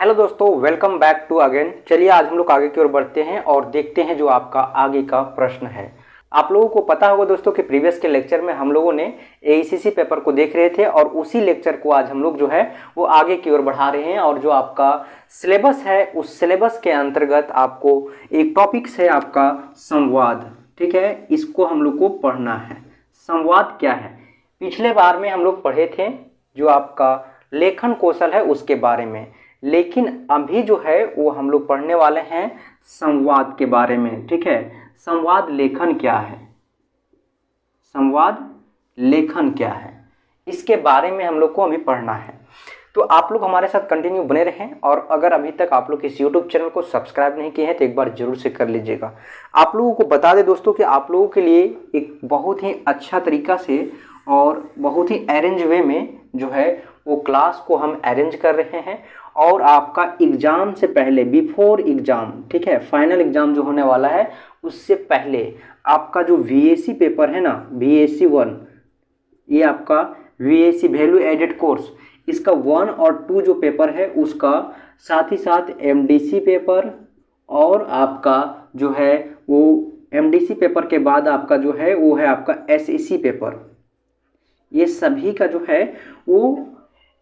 Hello दोस्तों, welcome back to again. चलिए आज हम लोग आगे की ओर बढ़ते हैं और देखते हैं जो आपका आगे का प्रश्न है। आप लोगों को पता होगा दोस्तों कि प्रीवियस के लेक्चर में हम लोगों ने एईसीसी पेपर को देख रहे थे और उसी लेक्चर को आज हम लोग जो है वो आगे की ओर बढ़ा रहे हैं। और जो आपका सिलेबस है उस सिलेबस के अंतर्गत आपको एक टॉपिक्स है आपका संवाद। ठीक है, इसको हम लोग को पढ़ना है। संवाद क्या है? पिछले बार में हम लोग पढ़े थे जो आपका लेखन कौशल है उसके बारे में, लेकिन अभी जो है वो हम लोग पढ़ने वाले हैं संवाद के बारे में। ठीक है, संवाद लेखन क्या है, संवाद लेखन क्या है, इसके बारे में हम लोग को अभी पढ़ना है। तो आप लोग हमारे साथ कंटिन्यू बने रहें और अगर अभी तक आप लोग इस यूट्यूब चैनल को सब्सक्राइब नहीं किए हैं तो एक बार जरूर से कर लीजिएगा। आप लोगों को बता दें दोस्तों कि आप लोगों के लिए एक बहुत ही अच्छा तरीका से और बहुत ही अरेंज वे में जो है वो क्लास को हम अरेंज कर रहे हैं। और आपका एग्ज़ाम से पहले, बिफोर एग्ज़ाम, ठीक है, फाइनल एग्ज़ाम जो होने वाला है उससे पहले आपका जो वीएसी पेपर है ना, वीएसी 1, ये आपका वीएसी वैल्यू एडेड कोर्स, इसका 1 और 2 जो पेपर है उसका, साथ ही साथ एमडीसी पेपर और आपका जो है वो एमडीसी पेपर के बाद आपका जो है वो है आपका एसईसी पेपर, ये सभी का जो है वो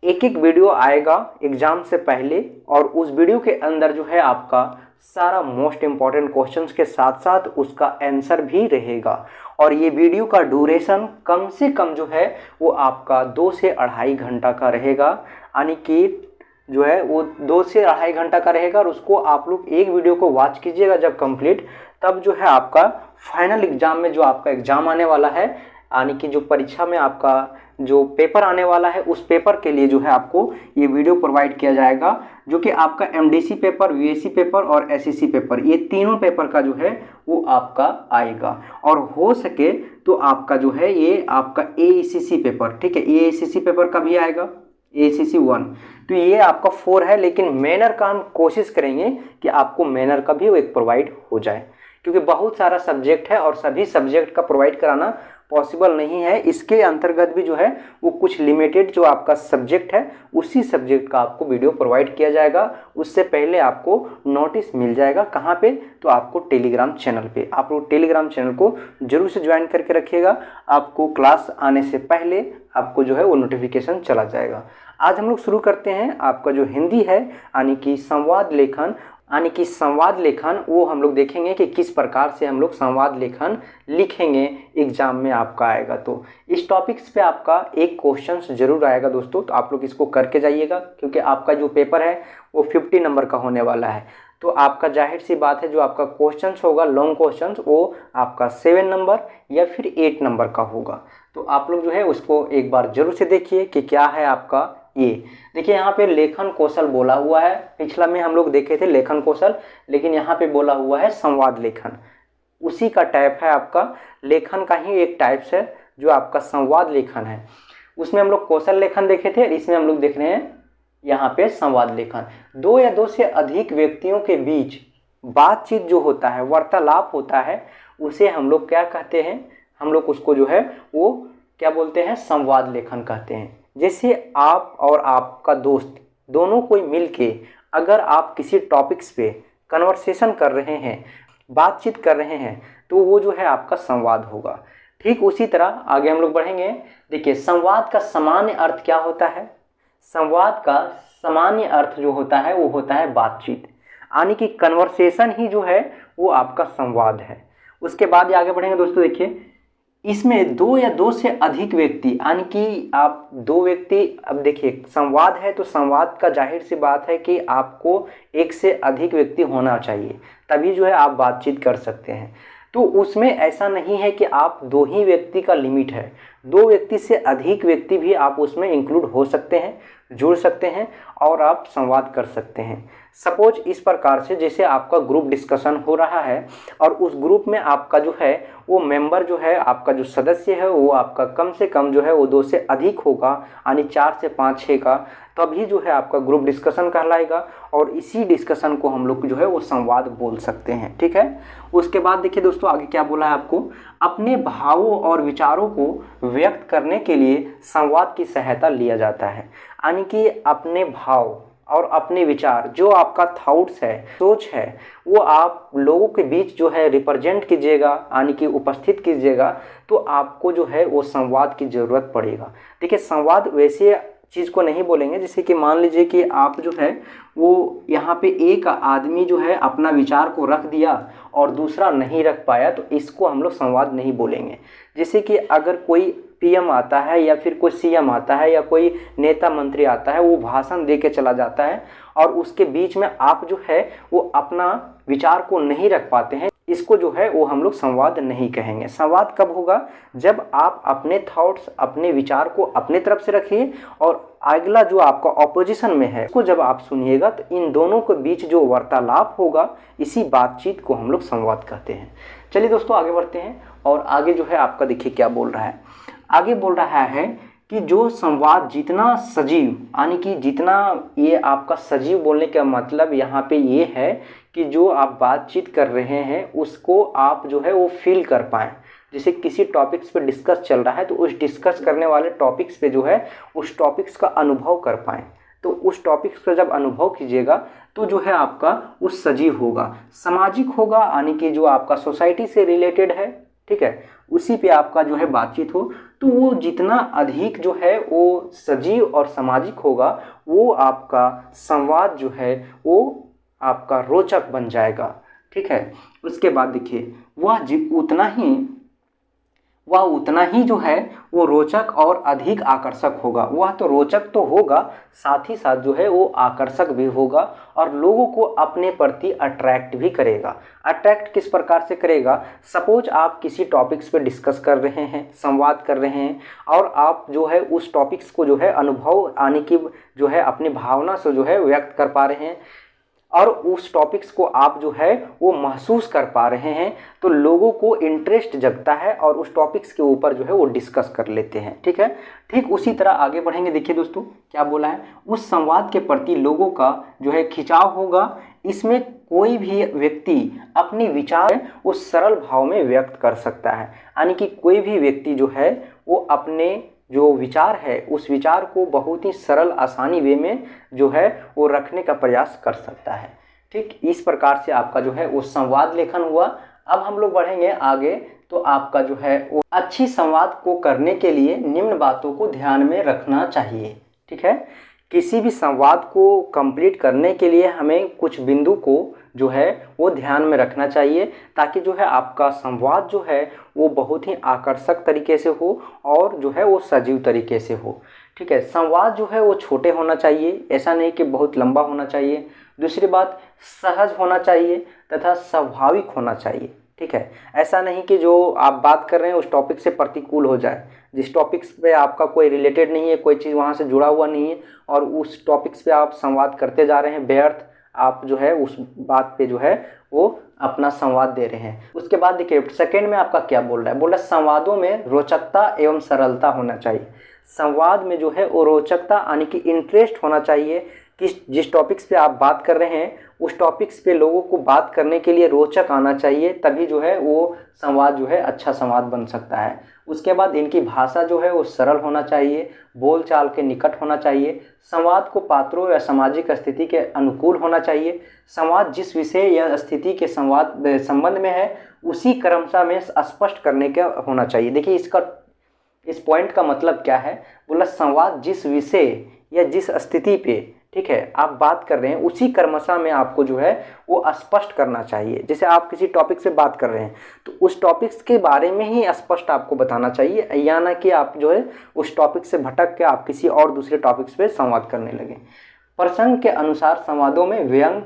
एक एक वीडियो आएगा एग्ज़ाम से पहले। और उस वीडियो के अंदर जो है आपका सारा मोस्ट इम्पॉर्टेंट क्वेश्चंस के साथ साथ उसका आंसर भी रहेगा। और ये वीडियो का ड्यूरेशन कम से कम जो है वो आपका 2 से 2.5 घंटा का रहेगा, यानी कि जो है वो 2 से 2.5 घंटा का रहेगा। और उसको आप लोग एक वीडियो को वॉच कीजिएगा जब कंप्लीट, तब जो है आपका फाइनल एग्ज़ाम में जो आपका एग्ज़ाम आने वाला है, यानी कि जो परीक्षा में आपका जो पेपर आने वाला है उस पेपर के लिए जो है आपको ये वीडियो प्रोवाइड किया जाएगा, जो कि आपका एमडीसी पेपर, वीएसी पेपर और एसईसी पेपर, ये तीनों पेपर का जो है वो आपका आएगा। और हो सके तो आपका जो है ये आपका एईसीसी पेपर, ठीक है, एईसीसी पेपर का भी आएगा, एईसीसी 1। तो ये आपका 4 है, लेकिन मैनर का हम कोशिश करेंगे कि आपको मैनर का भी वो एक प्रोवाइड हो जाए, क्योंकि बहुत सारा सब्जेक्ट है और सभी सब्जेक्ट का प्रोवाइड कराना पॉसिबल नहीं है। इसके अंतर्गत भी जो है वो कुछ लिमिटेड जो आपका सब्जेक्ट है उसी सब्जेक्ट का आपको वीडियो प्रोवाइड किया जाएगा। उससे पहले आपको नोटिस मिल जाएगा, कहाँ पे? तो आपको टेलीग्राम चैनल पे। आप लोग टेलीग्राम चैनल को जरूर से ज्वाइन करके रखिएगा, आपको क्लास आने से पहले आपको जो है वो नोटिफिकेशन चला जाएगा। आज हम लोग शुरू करते हैं आपका जो हिंदी है, यानी कि संवाद लेखन, यानी कि संवाद लेखन, वो हम लोग देखेंगे कि किस प्रकार से हम लोग संवाद लेखन लिखेंगे एग्जाम में आपका आएगा। तो इस टॉपिक्स पे आपका एक क्वेश्चन जरूर आएगा दोस्तों, तो आप लोग इसको करके जाइएगा, क्योंकि आपका जो पेपर है वो 50 नंबर का होने वाला है। तो आपका जाहिर सी बात है जो आपका क्वेश्चन होगा, लॉन्ग क्वेश्चन, वो आपका 7 नंबर या फिर 8 नंबर का होगा। तो आप लोग जो है उसको एक बार जरूर से देखिए कि क्या है आपका। ये देखिए यहाँ पे लेखन कौशल बोला हुआ है, पिछला में हम लोग देखे थे लेखन कौशल, लेकिन यहाँ पे बोला हुआ है संवाद लेखन, उसी का टाइप है आपका, लेखन का ही एक टाइप्स है जो आपका संवाद लेखन है। उसमें हम लोग कौशल लेखन देखे थे, इसमें हम लोग देख रहे हैं यहाँ पे संवाद लेखन। 2 या 2 से अधिक व्यक्तियों के बीच बातचीत जो होता है, वार्तालाप होता है, उसे हम लोग क्या कहते हैं? हम लोग उसको जो है वो क्या बोलते हैं? संवाद लेखन कहते हैं। जैसे आप और आपका दोस्त दोनों कोई मिलके अगर आप किसी टॉपिक्स पे कन्वर्सेशन कर रहे हैं, बातचीत कर रहे हैं, तो वो जो है आपका संवाद होगा। ठीक उसी तरह आगे हम लोग बढ़ेंगे। देखिए संवाद का सामान्य अर्थ क्या होता है? संवाद का सामान्य अर्थ जो होता है वो होता है बातचीत, यानी कि कन्वर्सेशन ही जो है वो आपका संवाद है। उसके बाद आगे बढ़ेंगे दोस्तों। देखिए इसमें 2 या 2 से अधिक व्यक्ति, यानी कि आप 2 व्यक्ति, अब देखिए संवाद है तो संवाद का जाहिर सी बात है कि आपको 1 से अधिक व्यक्ति होना चाहिए, तभी जो है आप बातचीत कर सकते हैं। तो उसमें ऐसा नहीं है कि आप 2 ही व्यक्ति का लिमिट है, 2 व्यक्ति से अधिक व्यक्ति भी आप उसमें इंक्लूड हो सकते हैं, जुड़ सकते हैं और आप संवाद कर सकते हैं। सपोज इस प्रकार से, जैसे आपका ग्रुप डिस्कशन हो रहा है और उस ग्रुप में आपका जो है वो मेंबर जो है, आपका जो सदस्य है वो आपका कम से कम जो है वो 2 से अधिक होगा, यानी 4 से 5-6 का, तभी जो है आपका ग्रुप डिस्कशन कहलाएगा। और इसी डिस्कशन को हम लोग जो है वो संवाद बोल सकते हैं। ठीक है, उसके बाद देखिए दोस्तों आगे क्या बोला है आपको, अपने भावों और विचारों को व्यक्त करने के लिए संवाद की सहायता लिया जाता है, यानी कि अपने भाव और अपने विचार, जो आपका थॉट्स है, सोच है, वो आप लोगों के बीच जो है रिप्रेजेंट कीजिएगा, यानी कि उपस्थित कीजिएगा, तो आपको जो है वो संवाद की ज़रूरत पड़ेगा। देखिए, संवाद वैसे चीज़ को नहीं बोलेंगे जैसे कि मान लीजिए कि आप जो है वो यहाँ पे एक आदमी जो है अपना विचार को रख दिया और दूसरा नहीं रख पाया, तो इसको हम लोग संवाद नहीं बोलेंगे। जैसे कि अगर कोई पीएम आता है या फिर कोई सीएम आता है या कोई नेता मंत्री आता है, वो भाषण दे के चला जाता है और उसके बीच में आप जो है वो अपना विचार को नहीं रख पाते हैं, इसको जो है वो हम लोग संवाद नहीं कहेंगे। संवाद कब होगा? जब आप अपने थॉट्स, अपने विचार को अपने तरफ से रखिए और अगला जो आपका ऑपोजिशन में है उसको जब आप सुनिएगा, तो इन दोनों के बीच जो वार्तालाप होगा, इसी बातचीत को हम लोग संवाद कहते हैं। चलिए दोस्तों, आगे बढ़ते हैं और आगे जो है आपका देखिए क्या बोल रहा है। आगे बोल रहा है कि जो संवाद जितना सजीव, यानी कि जितना ये आपका सजीव बोलने का मतलब यहाँ पे ये है कि जो आप बातचीत कर रहे हैं उसको आप जो है वो फील कर पाएँ। जैसे किसी टॉपिक्स पे डिस्कस चल रहा है तो उस डिस्कस करने वाले टॉपिक्स पे जो है उस टॉपिक्स का अनुभव कर पाएँ। तो उस टॉपिक्स का जब अनुभव कीजिएगा तो जो है आपका उस सजीव होगा, सामाजिक होगा, यानी कि जो आपका सोसाइटी से रिलेटेड है, ठीक है, उसी पे आपका जो है बातचीत हो, तो वो जितना अधिक जो है वो सजीव और सामाजिक होगा, वो आपका संवाद जो है वो आपका रोचक बन जाएगा। ठीक है, उसके बाद देखिए वह उतना ही जो है वो रोचक और अधिक आकर्षक होगा। वह तो रोचक तो होगा, साथ ही साथ जो है वो आकर्षक भी होगा और लोगों को अपने प्रति अट्रैक्ट भी करेगा। अट्रैक्ट किस प्रकार से करेगा? सपोज आप किसी टॉपिक्स पे डिस्कस कर रहे हैं, संवाद कर रहे हैं और आप जो है उस टॉपिक्स को जो है अनुभव आने की जो है अपनी भावना से जो है व्यक्त कर पा रहे हैं और उस टॉपिक्स को आप जो है वो महसूस कर पा रहे हैं, तो लोगों को इंटरेस्ट जगता है और उस टॉपिक्स के ऊपर जो है वो डिस्कस कर लेते हैं। ठीक है, ठीक उसी तरह आगे बढ़ेंगे। देखिए दोस्तों क्या बोला है, उस संवाद के प्रति लोगों का जो है खिंचाव होगा। इसमें कोई भी व्यक्ति अपने विचार वो सरल भाव में व्यक्त कर सकता है, यानी कि कोई भी व्यक्ति जो है वो अपने जो विचार है उस विचार को बहुत ही सरल आसानी वे में जो है वो रखने का प्रयास कर सकता है। ठीक, इस प्रकार से आपका जो है वो संवाद लेखन हुआ। अब हम लोग बढ़ेंगे आगे, तो आपका जो है वो अच्छी संवाद को करने के लिए निम्न बातों को ध्यान में रखना चाहिए। ठीक है, किसी भी संवाद को कंप्लीट करने के लिए हमें कुछ बिंदु को जो है वो ध्यान में रखना चाहिए, ताकि जो है आपका संवाद जो है वो बहुत ही आकर्षक तरीके से हो और जो है वो सजीव तरीके से हो। ठीक है, संवाद जो है वो छोटे होना चाहिए, ऐसा नहीं कि बहुत लंबा होना चाहिए। दूसरी बात, सहज होना चाहिए तथा स्वाभाविक होना चाहिए। ठीक है, ऐसा नहीं कि जो आप बात कर रहे हैं उस टॉपिक से प्रतिकूल हो जाए, जिस टॉपिक्स पे आपका कोई रिलेटेड नहीं है, कोई चीज़ वहाँ से जुड़ा हुआ नहीं है और उस टॉपिक्स पे आप संवाद करते जा रहे हैं, व्यर्थ आप जो है उस बात पे जो है वो अपना संवाद दे रहे हैं। उसके बाद देखिए सेकंड में आपका क्या बोल रहा है, बोल रहा है संवादों में रोचकता एवं सरलता होना चाहिए। संवाद में जो है वो रोचकता यानी कि इंटरेस्ट होना चाहिए कि जिस टॉपिक्स पे आप बात कर रहे हैं उस टॉपिक्स पे लोगों को बात करने के लिए रोचक आना चाहिए, तभी जो है वो संवाद जो है अच्छा संवाद बन सकता है। उसके बाद इनकी भाषा जो है वो सरल होना चाहिए, बोलचाल के निकट होना चाहिए, संवाद को पात्रों या सामाजिक स्थिति के अनुकूल होना चाहिए, संवाद जिस विषय या स्थिति के संबंध में है उसी क्रमशः में स्पष्ट करने का होना चाहिए। देखिए इस पॉइंट का मतलब क्या है, बोला संवाद जिस विषय या जिस स्थिति पे ठीक है आप बात कर रहे हैं उसी क्रमशः में आपको जो है वो स्पष्ट करना चाहिए। जैसे आप किसी टॉपिक से बात कर रहे हैं तो उस टॉपिक्स के बारे में ही स्पष्ट आपको बताना चाहिए, या ना कि आप जो है उस टॉपिक से भटक के आप किसी और दूसरे टॉपिक्स पे संवाद करने लगे। प्रसंग के अनुसार संवादों में व्यंग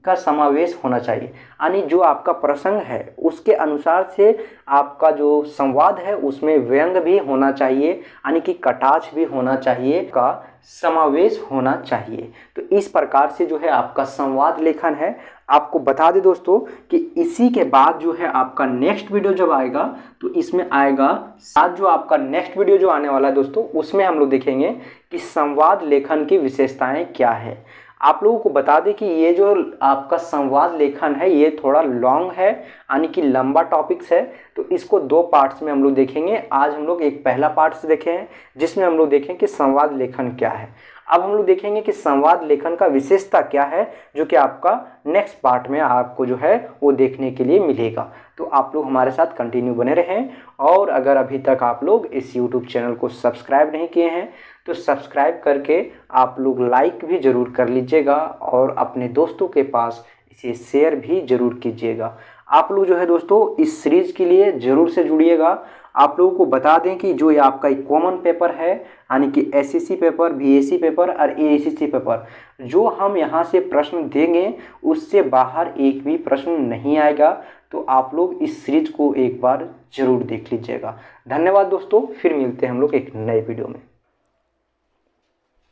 का समावेश होना चाहिए, यानी जो आपका प्रसंग है उसके अनुसार से आपका जो संवाद है उसमें व्यंग भी होना चाहिए, यानी कि कटाक्ष भी होना चाहिए, का समावेश होना चाहिए। तो इस प्रकार से जो है आपका संवाद लेखन है। आपको बता दें दोस्तों कि इसी के बाद जो है आपका नेक्स्ट वीडियो जब आएगा तो इसमें आएगा साथ जो आपका नेक्स्ट वीडियो जो आने वाला है दोस्तों, उसमें हम लोग देखेंगे कि संवाद लेखन की विशेषताएं क्या है। आप लोगों को बता दें कि ये जो आपका संवाद लेखन है ये थोड़ा लॉन्ग है, यानी कि लंबा टॉपिक्स है, तो इसको 2 पार्ट्स में हम लोग देखेंगे। आज हम लोग एक पहला पार्ट से देखे हैं जिसमें हम लोग देखें कि संवाद लेखन क्या है। अब हम लोग देखेंगे कि संवाद लेखन का विशेषता क्या है, जो कि आपका नेक्स्ट पार्ट में आपको जो है वो देखने के लिए मिलेगा। तो आप लोग हमारे साथ कंटिन्यू बने रहें। और अगर अभी तक आप लोग इस यूट्यूब चैनल को सब्सक्राइब नहीं किए हैं तो सब्सक्राइब करके आप लोग लाइक भी ज़रूर कर लीजिएगा और अपने दोस्तों के पास इसे शेयर भी ज़रूर कीजिएगा। आप लोग जो है दोस्तों इस सीरीज़ के लिए ज़रूर से जुड़िएगा। आप लोगों को बता दें कि जो ये आपका एक कॉमन पेपर है, यानी कि एसएससी पेपर, बीएससी पेपर और एएससी पेपर, जो हम यहाँ से प्रश्न देंगे उससे बाहर एक भी प्रश्न नहीं आएगा। तो आप लोग इस सीरीज को एक बार ज़रूर देख लीजिएगा। धन्यवाद दोस्तों, फिर मिलते हैं हम लोग एक नए वीडियो में।